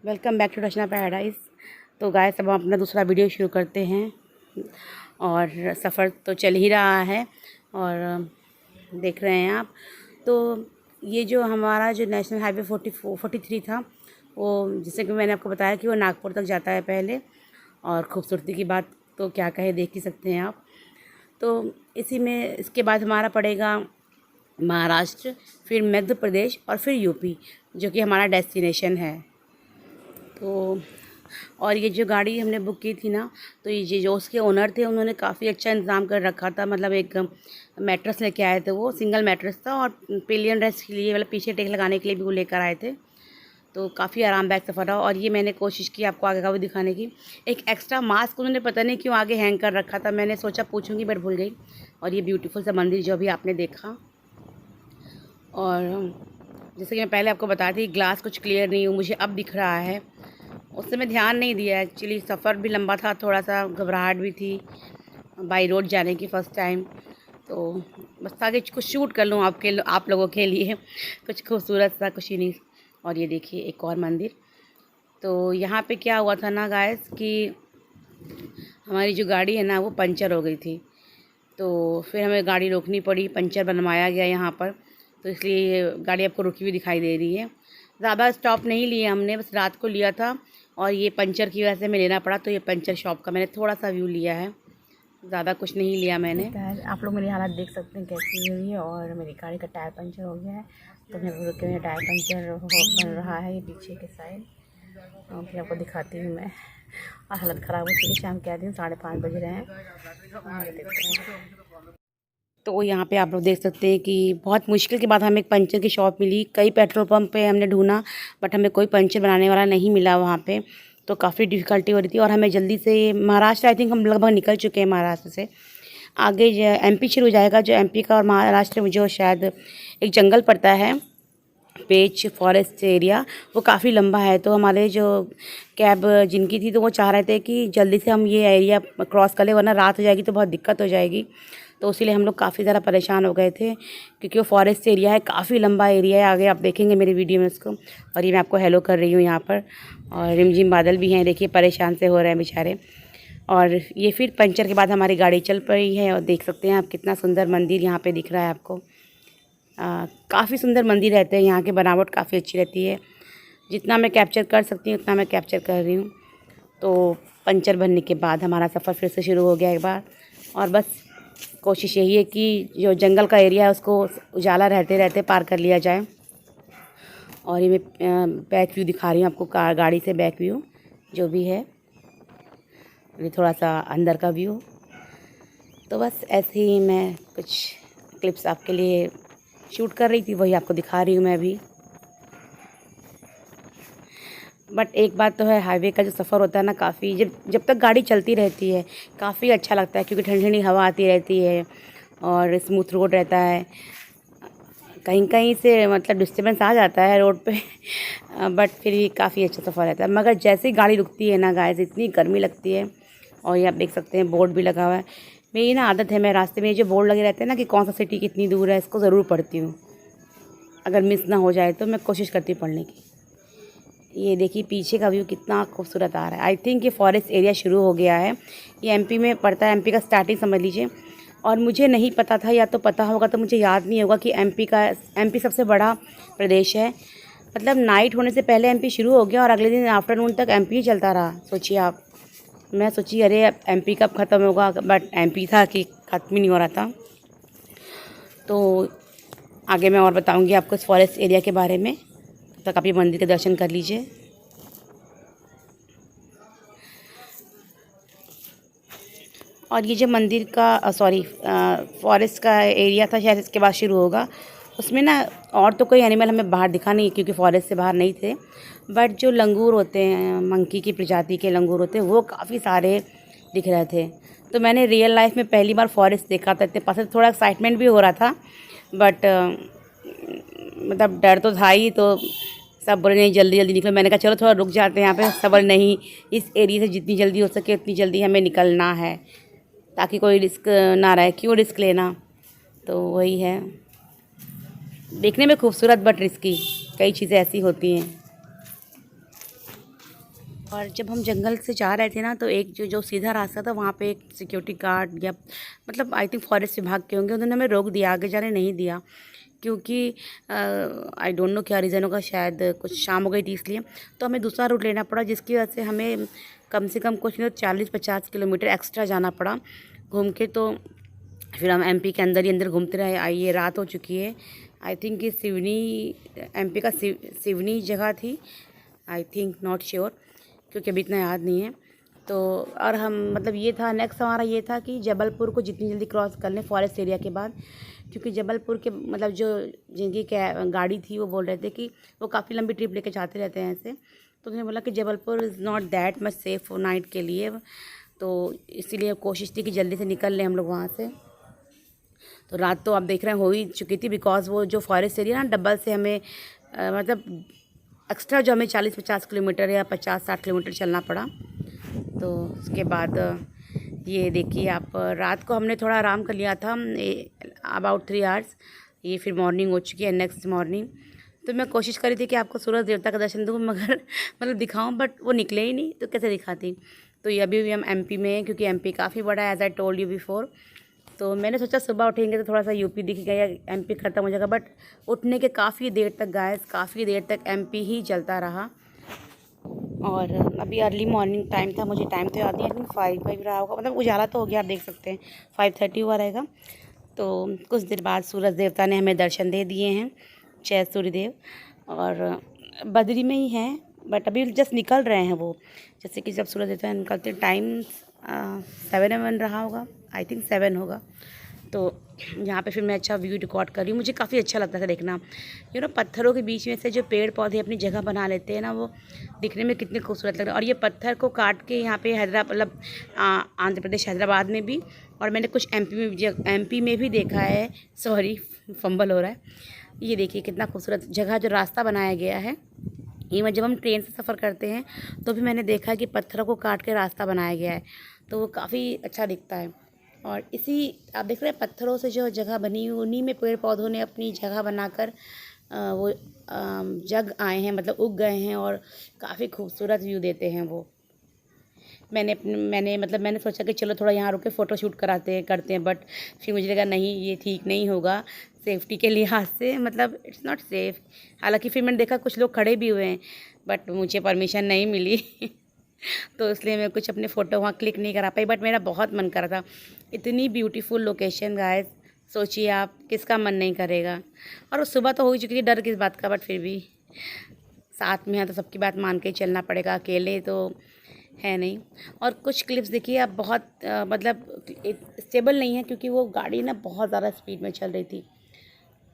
Welcome back to Rachna paradise. तो guys अब हम अपना दूसरा वीडियो शुरू करते हैं और सफ़र तो चल ही रहा है और देख रहे हैं आप। तो ये जो हमारा जो नेशनल हाईवे 43 था, वो जैसे कि मैंने आपको बताया कि वो नागपुर तक जाता है पहले। और खूबसूरती की बात तो क्या कहे, देख ही सकते हैं आप। तो इसी में इसके बाद हमारा पड़ेगा महाराष्ट्र, फिर मध्य प्रदेश और फिर यूपी, जो कि हमारा डेस्टिनेशन है। तो और ये जो गाड़ी हमने बुक की थी ना, तो ये जो उसके ओनर थे उन्होंने काफ़ी अच्छा इंतज़ाम कर रखा था। मतलब एक मैट्रेस लेके आए थे, वो सिंगल मैट्रेस था और पिलियन रेस्ट के लिए, मतलब पीछे टेक लगाने के लिए भी वो लेकर आए थे। तो काफ़ी आरामदायक सफ़र रहा। और ये मैंने कोशिश की आपको आगे का भी दिखाने की। एक एक्स्ट्रा मास्क उन्होंने पता नहीं क्यों आगे हैंग कर रखा था, मैंने सोचा पूछूंगी बट भूल गई। और ये ब्यूटीफुल सा मंदिर जो अभी आपने देखा, और जैसे कि मैं पहले आपको बताई थी, ग्लास कुछ क्लियर नहीं हुआ, मुझे अब दिख रहा है। उस समय ध्यान नहीं दिया एक्चुअली, सफ़र भी लंबा था, थोड़ा सा घबराहट भी थी बाई रोड जाने की फ़र्स्ट टाइम। तो बस आगे कुछ शूट कर लूँ आप लोगों के लिए कुछ खूबसूरत सा, कुछ ही नहीं। और ये देखिए एक और मंदिर। तो यहाँ पे क्या हुआ था ना गाइस, कि हमारी जो गाड़ी है ना वो पंचर हो गई थी। तो फिर हमें गाड़ी रोकनी पड़ी, पंचर बनवाया गया यहाँ पर। तो इसलिए ये गाड़ी आपको रुकी हुई दिखाई दे रही है। ज़्यादा स्टॉप नहीं लिए हमने, बस रात को लिया था और ये पंचर की वजह से हमें लेना पड़ा। तो ये पंचर शॉप का मैंने थोड़ा सा व्यू लिया है, ज़्यादा कुछ नहीं लिया मैंने। आप लोग मेरी हालत देख सकते हैं कैसी हुई है। और मेरी गाड़ी का टायर पंचर हो गया है, तो मैं रुक के टायर पंचर बन रहा है ये पीछे के साइड। फिर आपको दिखाती हूँ मैं। और हालत ख़राब हो चुकी है, शाम के दिन 5:30 बज रहे हैं। और देखते हैं। तो यहाँ पे आप लोग देख सकते हैं कि बहुत मुश्किल के बाद हमें एक पंचर की शॉप मिली। कई पेट्रोल पंप पे हमने ढूंढा बट हमें कोई पंचर बनाने वाला नहीं मिला वहाँ पे। तो काफ़ी डिफ़िकल्टी हो रही थी और हमें जल्दी से महाराष्ट्र, आई थिंक हम लगभग निकल चुके हैं महाराष्ट्र से। आगे एमपी शुरू हो जाएगा, जो एमपी का और महाराष्ट्र में जो शायद एक जंगल पड़ता है, पेच फॉरेस्ट एरिया, वो काफ़ी लंबा है। तो हमारे जो कैब जिनकी थी, तो वो चाह रहे थे कि जल्दी से हम ये एरिया क्रॉस कर लें, वरना रात हो जाएगी तो बहुत दिक्कत हो जाएगी। तो इसीलिए हम लोग काफ़ी ज़्यादा परेशान हो गए थे, क्योंकि वो फॉरेस्ट एरिया है, काफ़ी लंबा एरिया है। आगे आप देखेंगे मेरी वीडियो में उसको। और ये मैं आपको हेलो कर रही हूँ यहाँ पर, और रिमझिम बादल भी हैं, देखिए परेशान से हो रहे हैं बेचारे। और ये फिर पंचर के बाद हमारी गाड़ी चल पड़ी है। और देख सकते हैं आप कितना सुंदर मंदिर यहाँ पे दिख रहा है आपको। काफ़ी सुंदर मंदिर रहते हैं यहाँ के, बनावट काफ़ी अच्छी रहती है। जितना मैं कैप्चर कर सकती हूँ उतना मैं कैप्चर कर रही हूँ। तो पंचर बनने के बाद हमारा सफ़र फिर से शुरू हो गया एक बार। और बस कोशिश यही है कि जो जंगल का एरिया है उसको उजाला रहते रहते पार कर लिया जाए। और ये मैं बैक व्यू दिखा रही हूँ आपको, गाड़ी से बैक व्यू जो भी है, ये थोड़ा सा अंदर का व्यू। तो बस ऐसे ही मैं कुछ क्लिप्स आपके लिए शूट कर रही थी, वही आपको दिखा रही हूँ मैं भी। बट एक बात तो है, हाईवे का जो सफ़र होता है ना, काफ़ी जब तक गाड़ी चलती रहती है काफ़ी अच्छा लगता है, क्योंकि ठंडी ठंडी हवा आती रहती है और स्मूथ रोड रहता है। कहीं कहीं से मतलब डिस्टर्बेंस आ जाता है रोड पे बट फिर भी काफ़ी अच्छा सफ़र रहता है। मगर जैसे ही गाड़ी रुकती है ना गाइस, इतनी गर्मी लगती है। और ये आप देख सकते हैं बोर्ड भी लगा हुआ है। मेरी ना आदत है, मैं रास्ते में जो बोर्ड लगे रहते हैं ना कि कौन सा सिटी कितनी दूर है, इसको ज़रूर पढ़ती हूँ। अगर मिस ना हो जाए तो मैं कोशिश करती हूँ पढ़ने की। ये देखिए पीछे का व्यू कितना खूबसूरत आ रहा है। आई थिंक ये फॉरेस्ट एरिया शुरू हो गया है, ये एमपी में पड़ता है, एमपी का स्टार्टिंग समझ लीजिए। और मुझे नहीं पता था, या तो पता होगा तो मुझे याद नहीं होगा कि एमपी सबसे बड़ा प्रदेश है। मतलब नाइट होने से पहले एमपी शुरू हो गया और अगले दिन आफ्टरनून तक एमपी ही चलता रहा। सोचिए आप, मैं सोची अरे एमपी कब ख़त्म होगा, बट एमपी था कि ख़त्म ही नहीं हो रहा था। तो आगे मैं और बताऊंगी आपको इस फॉरेस्ट एरिया के बारे में। तब तक आप ये मंदिर के दर्शन कर लीजिए। और ये जो मंदिर का फॉरेस्ट का एरिया था, शायद इसके बाद शुरू होगा। उसमें ना और तो कोई एनिमल हमें बाहर दिखा नहीं, क्योंकि फॉरेस्ट से बाहर नहीं थे। बट जो लंगूर होते हैं, मंकी की प्रजाति के लंगूर होते हैं, वो काफ़ी सारे दिख रहे थे। तो मैंने रियल लाइफ में पहली बार फॉरेस्ट देखा था, इतने पास से थोड़ा एक्साइटमेंट भी हो रहा था। बट मतलब डर तो था ही। तो सब बोले नहीं जल्दी जल्दी निकलो, मैंने कहा चलो थोड़ा रुक जाते हैं यहाँ पे, सब्र नहीं, इस एरिया से जितनी जल्दी हो सके उतनी जल्दी हमें निकलना है, ताकि कोई रिस्क ना रहे, क्यों रिस्क लेना। तो वही है, देखने में खूबसूरत बट रिस्की, कई चीज़ें ऐसी होती हैं। और जब हम जंगल से जा रहे थे ना, तो एक जो सीधा रास्ता था वहाँ पे एक सिक्योरिटी गार्ड या मतलब आई थिंक फॉरेस्ट विभाग के होंगे, उन्होंने हमें रोक दिया, आगे जाने नहीं दिया, क्योंकि आई डोंट नो क्या रीज़न होगा, शायद कुछ शाम हो गई थी इसलिए। तो हमें दूसरा रूट लेना पड़ा, जिसकी वजह से हमें कम से कम कुछ नहीं तो 40-50 किलोमीटर एक्स्ट्रा जाना पड़ा घूम के। तो फिर हम एमपी के अंदर ही अंदर घूमते रहे। आइए रात हो चुकी है। आई थिंक ये सिवनी, एमपी का सिवनी जगह थी, आई थिंक, नॉट श्योर, क्योंकि अभी इतना याद नहीं है। तो और हम मतलब ये था, नेक्स्ट हमारा ये था कि जबलपुर को जितनी जल्दी क्रॉस कर लें फॉरेस्ट एरिया के बाद, क्योंकि जबलपुर के मतलब जो जिनकी गाड़ी थी वो बोल रहे थे कि वो काफ़ी लंबी ट्रिप लेके जाते रहते हैं ऐसे। तो उन्होंने बोला कि Jabalpur is not that much safe for night के लिए, तो इसीलिए कोशिश थी कि जल्दी से निकल लें हम लोग वहाँ से। तो रात तो आप देख रहे हैं हो ही चुकी थी, बिकॉज वो जो फॉरेस्ट एरिया ना, डबल से हमें मतलब एक्स्ट्रा जो हमें 40-50 किलोमीटर या 50-60 किलोमीटर चलना पड़ा। तो उसके बाद ये देखिए आप, रात को हमने थोड़ा आराम कर लिया था, अबाउट 3 आवर्स। ये फिर मॉर्निंग हो चुकी है, नेक्स्ट मॉर्निंग। तो मैं कोशिश करी थी कि आपको सूरज देवता का दर्शन दूँ, मगर मतलब दिखाऊं, बट वो निकले ही नहीं, तो कैसे दिखाती। तो ये अभी भी हम एमपी में हैं, क्योंकि एमपी काफ़ी बड़ा है, as I told you before. तो मैंने सोचा सुबह उठेंगे तो थोड़ा सा यूपी दिखेगा या एमपी ख़त्म हो जाएगा, बट उठने के काफ़ी देर तक गाइस, काफ़ी देर तक एमपी ही चलता रहा। और अभी अर्ली मॉर्निंग टाइम था, मुझे टाइम तो याद नहीं, आई थिंक 5 रहा होगा, मतलब उजाला तो हो गया, आप देख सकते हैं 5:30 हुआ रहेगा। तो कुछ देर बाद सूरज देवता ने हमें दर्शन दे दिए हैं, जय सूर्यदेव। और बद्री में ही हैं, बट अभी जस्ट निकल रहे हैं वो। जैसे कि जब सूरज देवता निकलते टाइम 7 रहा होगा, आई थिंक 7 होगा। तो यहाँ पे फिर मैं अच्छा व्यू रिकॉर्ड कर रही हूँ। मुझे काफ़ी अच्छा लगता था देखना, पत्थरों के बीच में से जो पेड़ पौधे अपनी जगह बना लेते हैं ना, वो दिखने में कितने खूबसूरत लग रहे हैं। और ये पत्थर को काट के यहाँ पे मतलब आंध्र प्रदेश हैदराबाद में भी, और मैंने कुछ एमपी में भी देखा है, सॉरी फंबल हो रहा है। ये देखिए कितना खूबसूरत जगह, जो रास्ता बनाया गया है। ये जब हम ट्रेन से सफ़र करते हैं तो भी मैंने देखा है कि पत्थरों को काट के रास्ता बनाया गया है, तो वो काफ़ी अच्छा दिखता है। और इसी आप देख रहे हैं पत्थरों से जो जगह बनी, उन्हीं में पेड़ पौधों ने अपनी जगह बनाकर वो जग आए हैं, मतलब उग गए हैं, और काफ़ी खूबसूरत व्यू देते हैं वो। मैंने सोचा कि चलो थोड़ा यहाँ रुक के फ़ोटो शूट करते हैं, बट फिर मुझे लगा नहीं, ये ठीक नहीं होगा सेफ्टी के लिहाज से, मतलब इट्स नॉट सेफ़। हालांकि फिर मैंने देखा कुछ लोग खड़े भी हुए हैं, बट मुझे परमिशन नहीं मिली तो इसलिए मैं कुछ अपने फ़ोटो वहाँ क्लिक नहीं करा पाई, बट मेरा बहुत मन कर रहा था। इतनी ब्यूटीफुल लोकेशन गाइस, सोचिए आप, किसका मन नहीं करेगा। और सुबह तो हो ही चुकी थी, डर किस बात का, बट फिर भी साथ में है तो सबकी बात मान के ही चलना पड़ेगा, अकेले तो है नहीं। और कुछ क्लिप्स देखिए आप, बहुत मतलब स्टेबल नहीं है, क्योंकि वो गाड़ी ना बहुत ज़्यादा स्पीड में चल रही थी,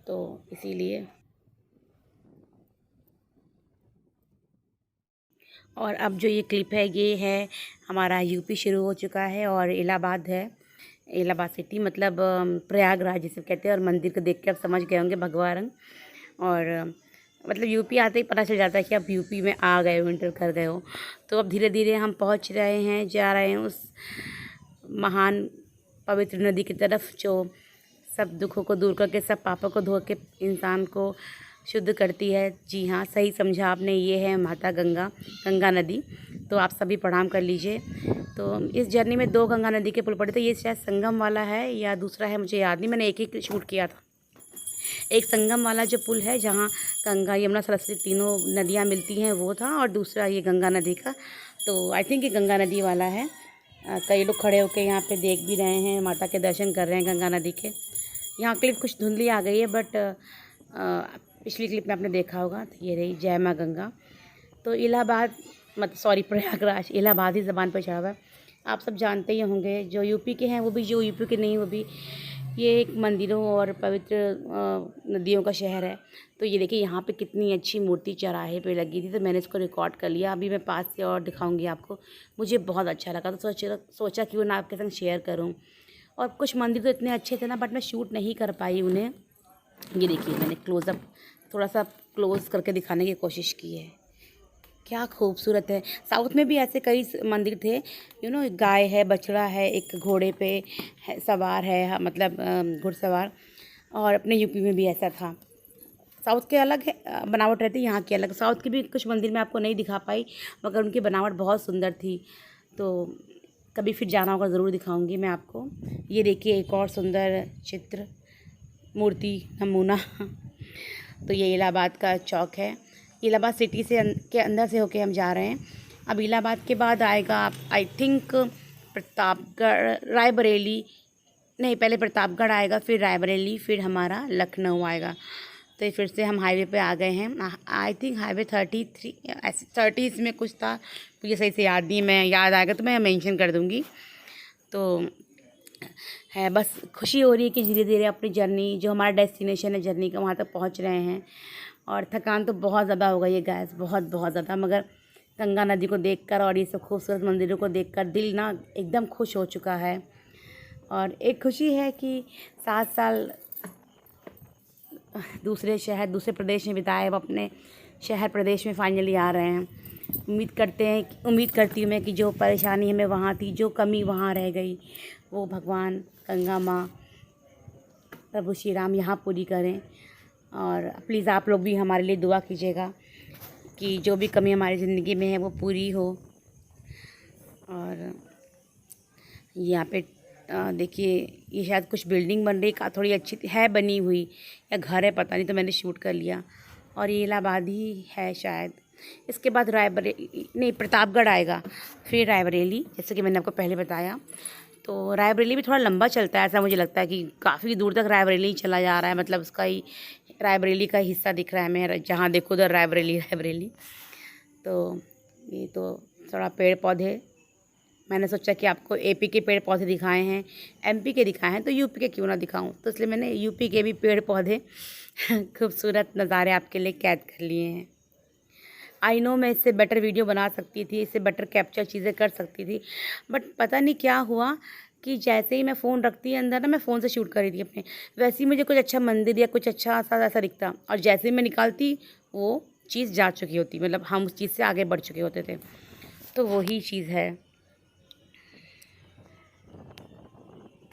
तो इसीलिए। और अब जो ये क्लिप है, ये है हमारा यूपी शुरू हो चुका है, और इलाहाबाद है, इलाहाबाद सिटी, मतलब प्रयागराज जिसे कहते हैं। और मंदिर को देख के आप समझ गए होंगे, भगवा रंग। और मतलब यूपी आते ही पता चल जाता है कि आप यूपी में आ गए हो, एंटर कर गए हो। तो अब धीरे धीरे हम पहुंच रहे हैं, जा रहे हैं उस महान पवित्र नदी की तरफ, जो सब दुखों को दूर करके, सब पापों को धो के इंसान को शुद्ध करती है। जी हाँ, सही समझा आपने, ये है माता गंगा नदी। तो आप सभी प्रणाम कर लीजिए। तो इस जर्नी में 2 गंगा नदी के पुल पड़े थे, ये शायद संगम वाला है या दूसरा है, मुझे याद नहीं, मैंने एक ही शूट किया था। एक संगम वाला जो पुल है, जहाँ गंगा यमुना सरस्वती तीनों नदियाँ मिलती हैं, वो था, और दूसरा ये गंगा नदी का। तो आई थिंक ये गंगा नदी वाला है। कई लोग खड़े होकर यहाँ पे देख भी रहे हैं, माता के दर्शन कर रहे हैं गंगा नदी के। यहाँ क्लिप कुछ धुंधली आ गई है, बट पिछली क्लिप में आपने देखा होगा। तो ये रही जय माँ गंगा। तो इलाहाबाद, मतलब सॉरी प्रयागराज, इलाहाबाद ही ज़बान पर चढ़ा हुआ है। आप सब जानते ही होंगे, जो यूपी के हैं वो भी, जो यूपी के नहीं वो भी। ये एक मंदिरों और पवित्र नदियों का शहर है। तो ये देखिए यहाँ पे कितनी अच्छी मूर्ति चौराहे पे लगी थी, तो मैंने इसको रिकॉर्ड कर लिया। अभी मैं पास से और दिखाऊंगी आपको। मुझे बहुत अच्छा लगा, तो सोचा कि वो ना आपके संग शेयर करूँ। और कुछ मंदिर तो इतने अच्छे थे ना, बट मैं शूट नहीं कर पाई उन्हें। ये देखिए मैंने क्लोज़अप थोड़ा सा क्लोज़ करके दिखाने की कोशिश की है, क्या खूबसूरत है। साउथ में भी ऐसे कई मंदिर थे, गाय है, बछड़ा है, एक घोड़े पे सवार है, मतलब घुड़सवार। और अपने यूपी में भी ऐसा था। साउथ के अलग है बनावट रहती है, यहाँ की अलग। साउथ की भी कुछ मंदिर में आपको नहीं दिखा पाई, मगर उनकी बनावट बहुत सुंदर थी। तो कभी फिर जाना होगा ज़रूर दिखाऊंगी मैं आपको। ये देखिए एक और सुंदर चित्र मूर्ति नमूना। तो ये इलाहाबाद का चौक है। इलाहाबाद सिटी से के अंदर से होके हम जा रहे हैं। अब इलाहाबाद के बाद आएगा आप आई थिंक प्रतापगढ़, रायबरेली, नहीं पहले प्रतापगढ़ आएगा, फिर रायबरेली, फिर हमारा लखनऊ आएगा। तो ये फिर से हम हाईवे पे आ गए हैं। आई थिंक हाईवे 33 ऐसे 30 में कुछ था, मुझे सही से याद नहीं, मैं याद आएगा तो मैं मेंशन कर दूँगी। तो है बस खुशी हो रही है कि धीरे धीरे अपनी जर्नी, जो हमारा डेस्टिनेशन है जर्नी का, वहाँ तक पहुँच रहे हैं। और थकान तो बहुत ज़्यादा हो गई है गैस, बहुत बहुत ज़्यादा, मगर गंगा नदी को देखकर और ये सब खूबसूरत मंदिरों को देखकर दिल ना एकदम खुश हो चुका है। और एक खुशी है कि 7 साल दूसरे शहर, दूसरे प्रदेश में बिताए, अब अपने शहर प्रदेश में फाइनली आ रहे हैं। उम्मीद करती हूँ मैं कि जो परेशानी हमें वहाँ थी, जो कमी वहाँ रह गई, वो भगवान गंगा माँ, प्रभु श्री राम यहाँ पूरी करें। और प्लीज़ आप लोग भी हमारे लिए दुआ कीजिएगा कि जो भी कमी हमारी ज़िंदगी में है वो पूरी हो। और यहाँ पे देखिए, ये शायद कुछ बिल्डिंग बन रही, का थोड़ी अच्छी है बनी हुई, या घर है पता नहीं, तो मैंने शूट कर लिया। और ये इलाहाबाद ही है शायद। इसके बाद रायबरेली, नहीं प्रतापगढ़ आएगा, फिर रायबरेली, जैसे कि मैंने आपको पहले बताया। तो रायबरेली भी थोड़ा लंबा चलता है, ऐसा मुझे लगता है कि काफ़ी दूर तक रायबरेली चला जा रहा है, मतलब उसका ही रायबरेली का हिस्सा दिख रहा है। मैं जहाँ देखो उधर रायबरेली रायबरेली। तो ये तो थोड़ा पेड़ पौधे, मैंने सोचा कि आपको एपी के पेड़ पौधे दिखाए हैं, एमपी के दिखाए हैं, तो यूपी के क्यों ना दिखाऊं, तो इसलिए मैंने यूपी के भी पेड़ पौधे खूबसूरत नज़ारे आपके लिए कैद कर लिए हैं। आई नो मैं इससे बेटर वीडियो बना सकती थी, इससे बेटर कैप्चर चीज़ें कर सकती थी, बट पता नहीं क्या हुआ कि जैसे ही मैं फ़ोन रखती अंदर ना, मैं फ़ोन से शूट कर रही थी अपने, वैसे ही मुझे कुछ अच्छा मंदिर या कुछ अच्छा सा ऐसा दिखता, और जैसे ही मैं निकालती वो चीज़ जा चुकी होती, मतलब हम उस चीज़ से आगे बढ़ चुके होते थे। तो वही चीज़ है।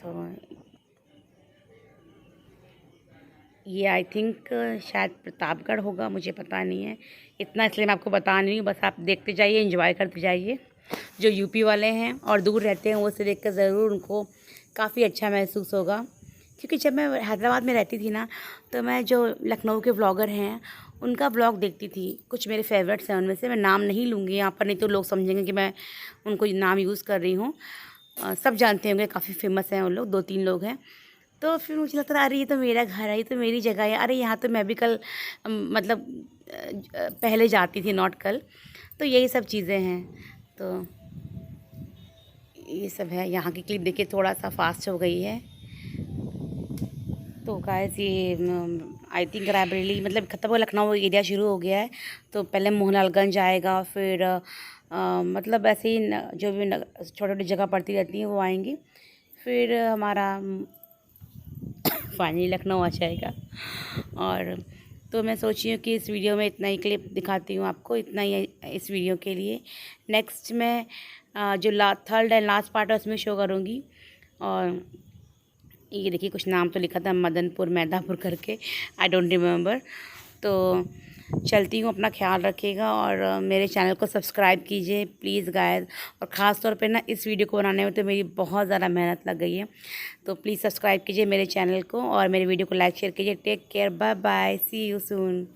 तो ये आई थिंक शायद प्रतापगढ़ होगा, मुझे पता नहीं है इतना, इसलिए मैं आपको बता नहीं हूँ। बस आप देखते जाइए, एंजॉय करते जाइए। जो यूपी वाले हैं और दूर रहते हैं, वो से देख कर ज़रूर उनको काफ़ी अच्छा महसूस होगा। क्योंकि जब मैं हैदराबाद में रहती थी ना, तो मैं जो लखनऊ के व्लॉगर हैं उनका व्लॉग देखती थी। कुछ मेरे फेवरेट्स हैं, उनमें से मैं नाम नहीं लूँगी यहाँ पर, नहीं तो लोग समझेंगे कि मैं उनको नाम यूज़ कर रही हूँ। सब जानते होंगे, काफ़ी फेमस हैं उन लोग, 2-3 लोग हैं। तो फिर मुझे लगता था अरे ये तो मेरा घर है, ये तो मेरी जगह है, अरे यहाँ तो मैं भी कल मतलब पहले जाती थी, नॉट कल। तो यही सब चीज़ें हैं। तो ये सब है। यहाँ की क्लिप देखिए थोड़ा सा फास्ट हो गई है। तो गाइस ये आई थिंक रायबरेली मतलब ख़त्म हो, लखनऊ एरिया शुरू हो गया है। तो पहले मोहनलालगंज आएगा, फिर मतलब ऐसे ही जो भी छोटी छोटी जगह पड़ती रहती हैं वो आएंगी, फिर हमारा फाइनली लखनऊ आ जाएगा। और तो मैं सोची हूँ कि इस वीडियो में इतना ही क्लिप दिखाती हूँ आपको, इतना ही इस वीडियो के लिए। नेक्स्ट मैं जो थर्ड एंड लास्ट पार्ट है उसमें शो करूँगी। और ये देखिए कुछ नाम तो लिखा था मदनपुर मैदापुर करके, आई डोंट रिमेम्बर। तो चलती हूँ, अपना ख्याल रखिएगा और मेरे चैनल को सब्सक्राइब कीजिए प्लीज़ गाइस। और ख़ास तौर पे ना इस वीडियो को बनाने में तो मेरी बहुत ज़्यादा मेहनत लग गई है। तो प्लीज़ सब्सक्राइब कीजिए मेरे चैनल को और मेरे वीडियो को लाइक शेयर कीजिए। Take care, bye bye, see you soon.